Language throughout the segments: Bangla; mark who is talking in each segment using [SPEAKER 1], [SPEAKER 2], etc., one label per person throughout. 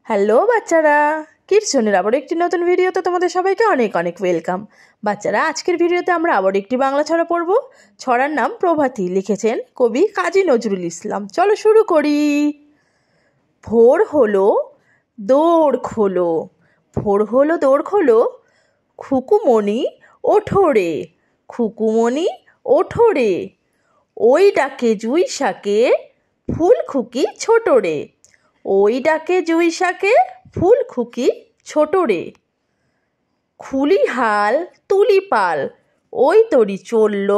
[SPEAKER 1] হ্যালো বাচ্চারা, কিডসনের আবার একটি নতুন ভিডিওতে তোমাদের সবাইকে অনেক অনেক ওয়েলকাম। বাচ্চারা, আজকের ভিডিওতে আমরা আবার একটি বাংলা ছড়া পড়ব। ছড়ার নাম প্রভাতী, লিখেছেন কবি কাজী নজরুল ইসলাম। চলো শুরু করি। ভোর হলো দৌড় খোলো, ভোর হলো দৌড় খোলো, খুকুমণি ওঠো রে, খুকুমণি ওঠো রে, ওই ডাকে জুই শাকে ফুল খুকি ছোটো রে, ওই ডাকে জুই শাকে ফুল খুকি ছোটো রে, খুলি হাল তুলি পাল ওই তরি চলল,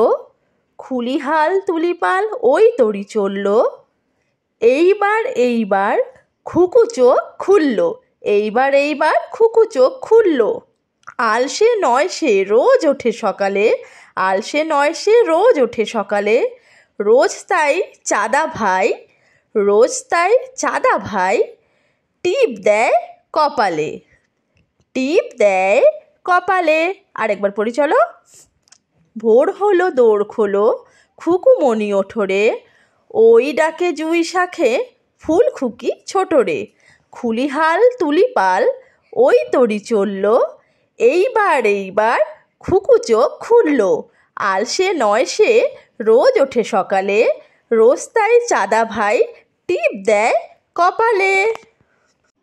[SPEAKER 1] খুলি হাল তুলি পাল ওই তরি চলল, এইবার এইবার খুকু চোখ খুলল, এইবার এইবার খুকু চোখ খুলল, আলসে নয় সে রোজ ওঠে সকালে, আলসে নয় সে রোজ ওঠে সকালে, রোজ তাই চাঁদা ভাই, রোজ তাই চাঁদা ভাই, টিপ দেয় কপালে, টিপ দেয় কপালে। আরেকবার পড়ি চলো। ভোর হলো দৌড় খোলো, খুকুমণি ওঠো রে, ওই ডাকে জুই শাখে ফুল খুকি ছোটো রে, খুলি হাল তুলি পাল ওই তরি চলল, এইবার এইবার খুকু চোখ খুলল, আলসে নয় সে রোজ ওঠে সকালে, রোজ তাই চাঁদা ভাই, টিপ দেয় কপালে।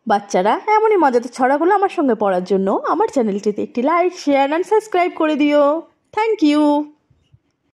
[SPEAKER 1] বাচ্চারা, এমনই মজাদার ছড়াগুলো আমার সঙ্গে পড়ার জন্য আমার চ্যানেলটিতে একটি লাইক, শেয়ার অ্যান্ড সাবস্ক্রাইব করে দিও। Thank you.